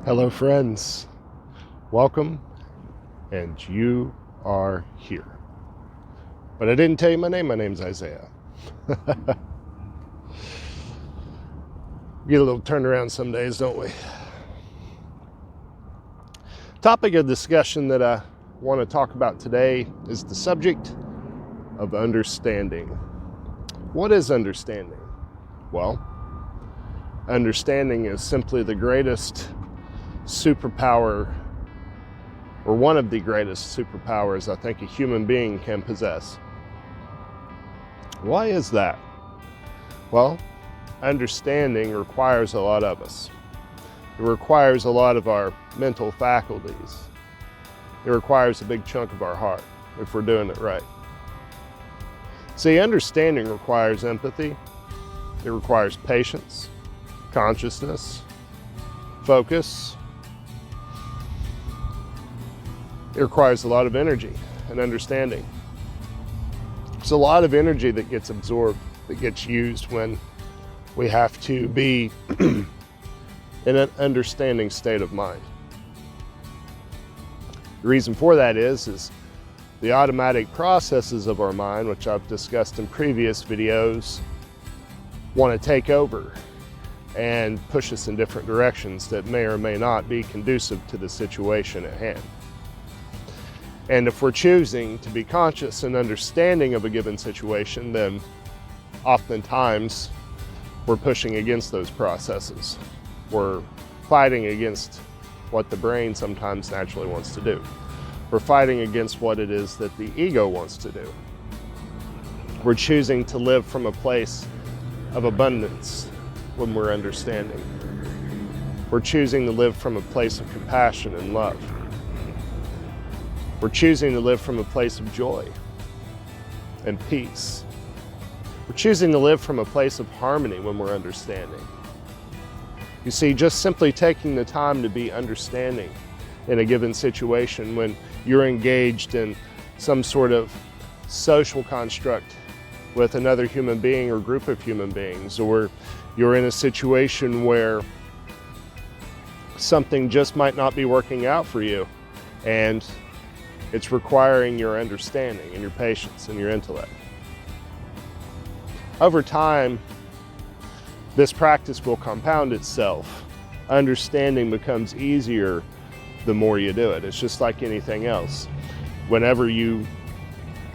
Hello friends, welcome, and you are here. But I didn't tell you my name's Isaiah. We get a little turned around some days, don't we? Topic of discussion that I want to talk about today is the subject of understanding. What is understanding? Well, understanding is simply the greatest superpower, or one of the greatest superpowers I think a human being can possess. Why is that? Well, understanding requires a lot of us. It requires a lot of our mental faculties. It requires a big chunk of our heart if we're doing it right. See, understanding requires empathy. It requires patience, consciousness, focus. It requires a lot of energy and understanding. There's a lot of energy that gets absorbed, that gets used when we have to be in an understanding state of mind. The reason for that is the automatic processes of our mind, which I've discussed in previous videos, want to take over and push us in different directions that may or may not be conducive to the situation at hand. And if we're choosing to be conscious and understanding of a given situation, then oftentimes we're pushing against those processes. We're fighting against what the brain sometimes naturally wants to do. We're fighting against what it is that the ego wants to do. We're choosing to live from a place of abundance when we're understanding. We're choosing to live from a place of compassion and love. We're choosing to live from a place of joy and peace. We're choosing to live from a place of harmony when we're understanding. You see, just simply taking the time to be understanding in a given situation when you're engaged in some sort of social construct with another human being or group of human beings, or you're in a situation where something just might not be working out for you, and it's requiring your understanding and your patience and your intellect. Over time, this practice will compound itself. Understanding becomes easier the more you do it. It's just like anything else. Whenever you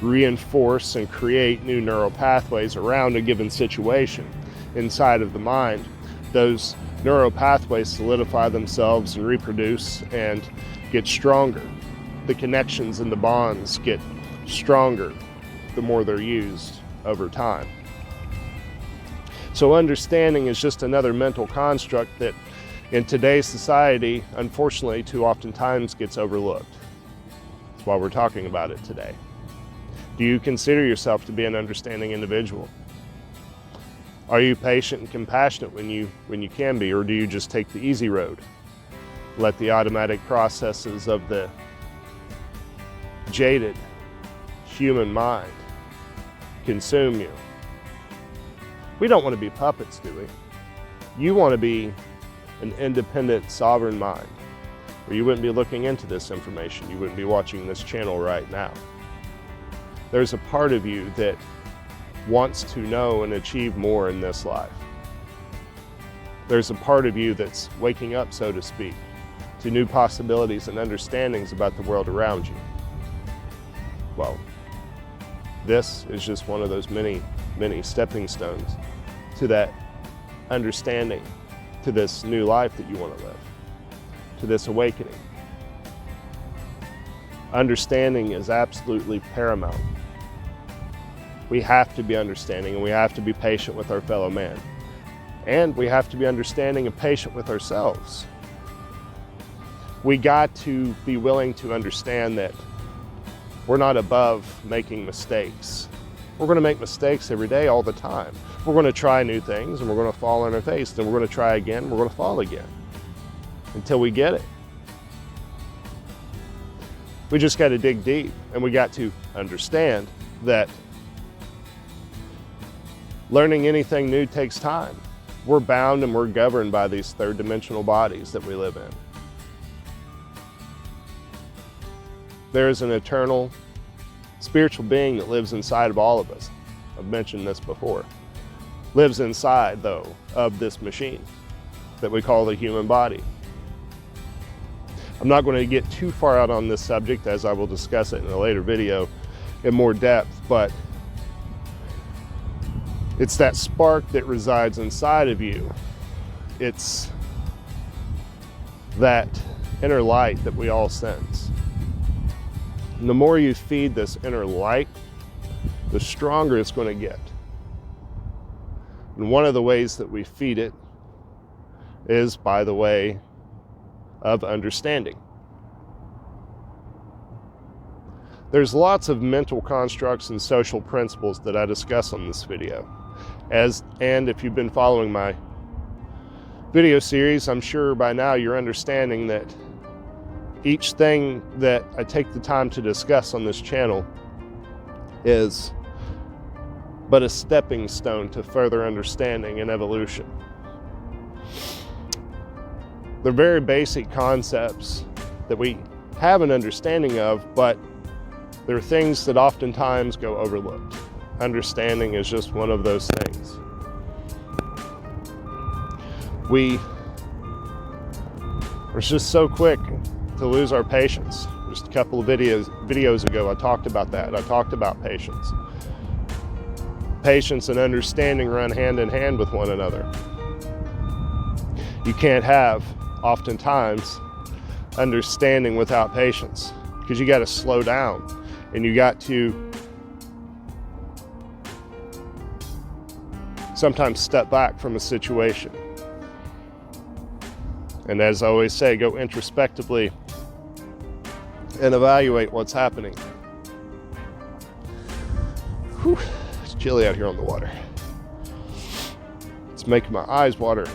reinforce and create new neural pathways around a given situation inside of the mind, those neural pathways solidify themselves and reproduce and get stronger. The connections and the bonds get stronger the more they're used over time. So understanding is just another mental construct that in today's society, unfortunately, too oftentimes gets overlooked. That's why we're talking about it today. Do you consider yourself to be an understanding individual? Are you patient and compassionate when you can be, or do you just take the easy road? Let the automatic processes of the jaded human mind consume you? We don't want to be puppets, do we? You want to be an independent, sovereign mind, or you wouldn't be looking into this information. You wouldn't be watching this channel right now. There's a part of you that wants to know and achieve more in this life. There's a part of you that's waking up, so to speak, to new possibilities and understandings about the world around you. Well, this is just one of those many, many stepping stones to that understanding, to this new life that you want to live, to this awakening. Understanding is absolutely paramount. We have to be understanding, and we have to be patient with our fellow man. And we have to be understanding and patient with ourselves. We got to be willing to understand that we're not above making mistakes. We're going to make mistakes every day, all the time. We're going to try new things, and we're going to fall on our face. Then we're going to try again, and we're going to fall again until we get it. We just got to dig deep, and we got to understand that learning anything new takes time. We're bound and we're governed by these third dimensional bodies that we live in. There is an eternal spiritual being that lives inside of all of us. I've mentioned this before. Lives inside, though, of this machine that we call the human body. I'm not going to get too far out on this subject, as I will discuss it in a later video in more depth, but it's that spark that resides inside of you. It's that inner light that we all sense. And the more you feed this inner light, the stronger it's going to get. And one of the ways that we feed it is by the way of understanding. There's lots of mental constructs and social principles that I discuss on this video. And if you've been following my video series, I'm sure by now you're understanding that each thing that I take the time to discuss on this channel is but a stepping stone to further understanding and evolution. They're very basic concepts that we have an understanding of, but there are things that oftentimes go overlooked. Understanding is just one of those things. We are just so quick to lose our patience. Just a couple of videos ago, I talked about that. I talked about patience. Patience and understanding run hand in hand with one another. You can't have, oftentimes, understanding without patience, because you got to slow down and you got to sometimes step back from a situation. And as I always say, go introspectively and evaluate what's happening. Whew, it's chilly out here on the water. It's making my eyes water.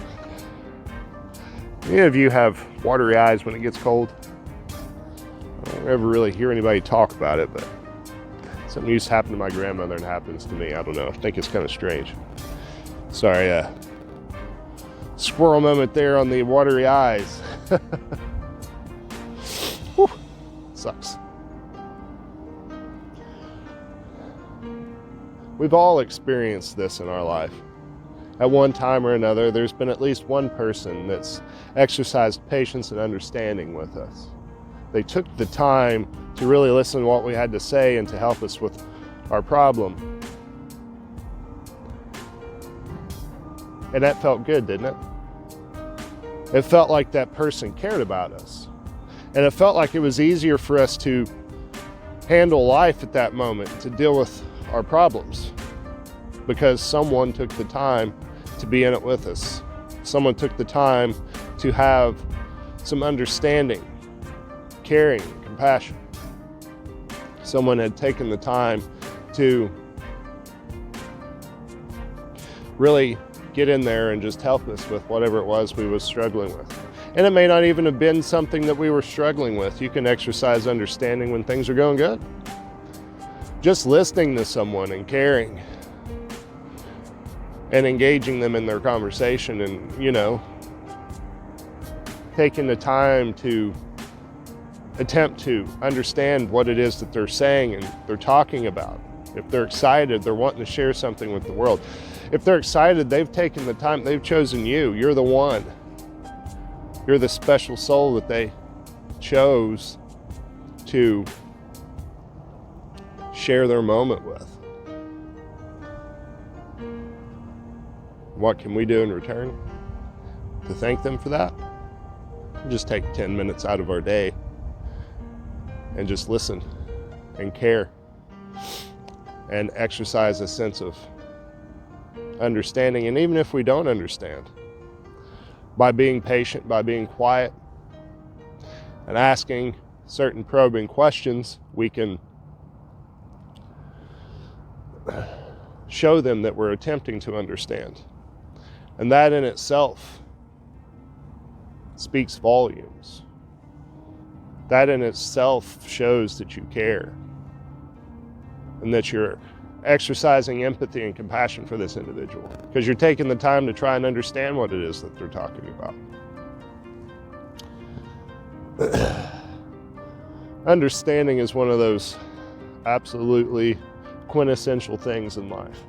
Any of you have watery eyes when it gets cold? I don't ever really hear anybody talk about it, but something used to happen to my grandmother and happens to me. I don't know. I think it's kind of strange. Sorry, squirrel moment there on the watery eyes. Whew, sucks. We've all experienced this in our life. At one time or another, there's been at least one person that's exercised patience and understanding with us. They took the time to really listen to what we had to say and to help us with our problem. And that felt good, didn't it? It felt like that person cared about us. And it felt like it was easier for us to handle life at that moment, to deal with our problems, because someone took the time to be in it with us. Someone took the time to have some understanding, caring, compassion. Someone had taken the time to really get in there and just help us with whatever it was we was struggling with. And it may not even have been something that we were struggling with. You can exercise understanding when things are going good. Just listening to someone and caring and engaging them in their conversation and, you know, taking the time to attempt to understand what it is that they're saying and they're talking about. If they're excited, they're wanting to share something with the world. If they're excited, they've taken the time, they've chosen you. You're the one. You're the special soul that they chose to share their moment with. What can we do in return to thank them for that? Just take 10 minutes out of our day and just listen and care and exercise a sense of understanding. And even if we don't understand, by being patient, by being quiet and asking certain probing questions, we can show them that we're attempting to understand. And that in itself speaks volumes. That in itself shows that you care and that you're exercising empathy and compassion for this individual, because you're taking the time to try and understand what it is that they're talking about. Understanding is one of those absolutely quintessential things in life.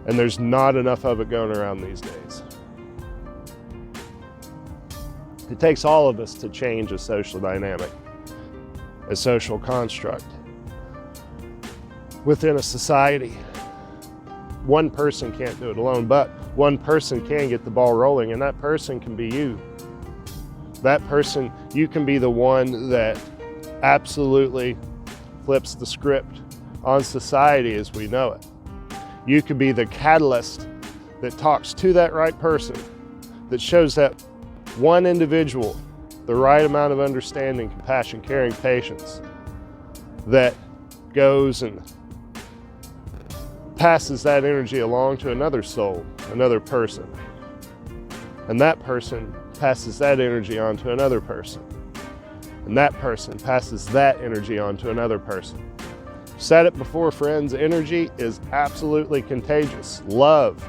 And there's not enough of it going around these days. It takes all of us to change a social dynamic, a social construct within a society. One person can't do it alone, but one person can get the ball rolling, and that person can be you. That person, you can be the one that absolutely flips the script on society as we know it. You could be the catalyst that talks to that right person, that shows that one individual the right amount of understanding, compassion, caring, patience, that goes and passes that energy along to another soul, another person. And that person passes that energy on to another person. And that person passes that energy on to another person. Said it before, friends, energy is absolutely contagious. Love,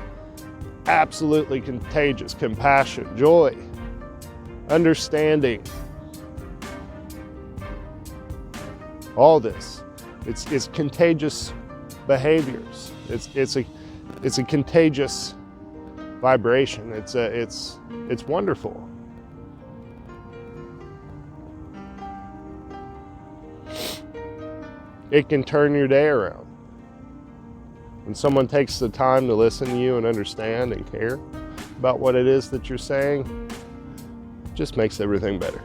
absolutely contagious. Compassion, joy, understanding. All this, it's contagious behaviors. It's a contagious vibration. It's wonderful. It can turn your day around. When someone takes the time to listen to you and understand and care about what it is that you're saying, it just makes everything better.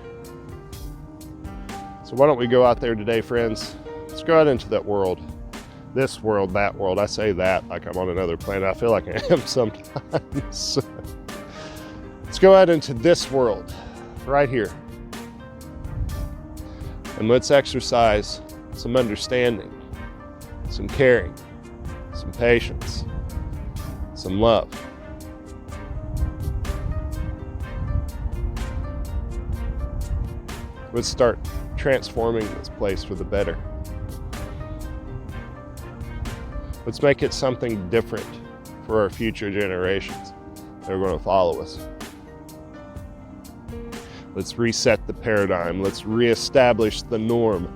So why don't we go out there today, friends? Let's go out into that world. This world, that world. I say that like I'm on another planet. I feel like I am sometimes. Let's go out into this world right here. And let's exercise some understanding, some caring, some patience, some love. Let's start transforming this place for the better. Let's make it something different for our future generations that are going to follow us. Let's reset the paradigm. Let's reestablish the norm.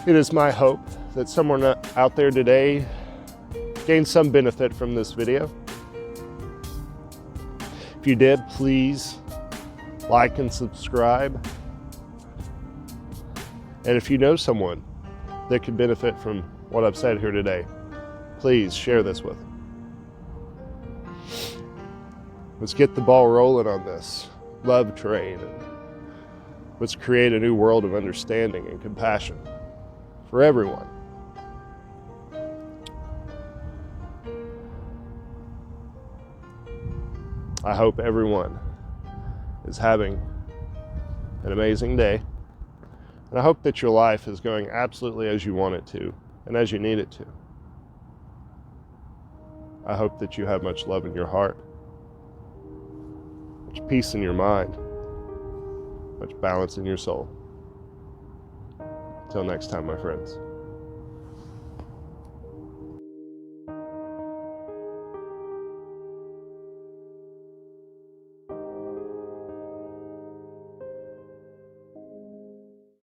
It is my hope that someone out there today gained some benefit from this video. If you did, please like and subscribe. And if you know someone that could benefit from what I've said here today, please share this with them. Let's get the ball rolling on this love train. And let's create a new world of understanding and compassion for everyone. I hope everyone is having an amazing day. And I hope that your life is going absolutely as you want it to and as you need it to. I hope that you have much love in your heart, much peace in your mind, much balance in your soul. Until next time, my friends.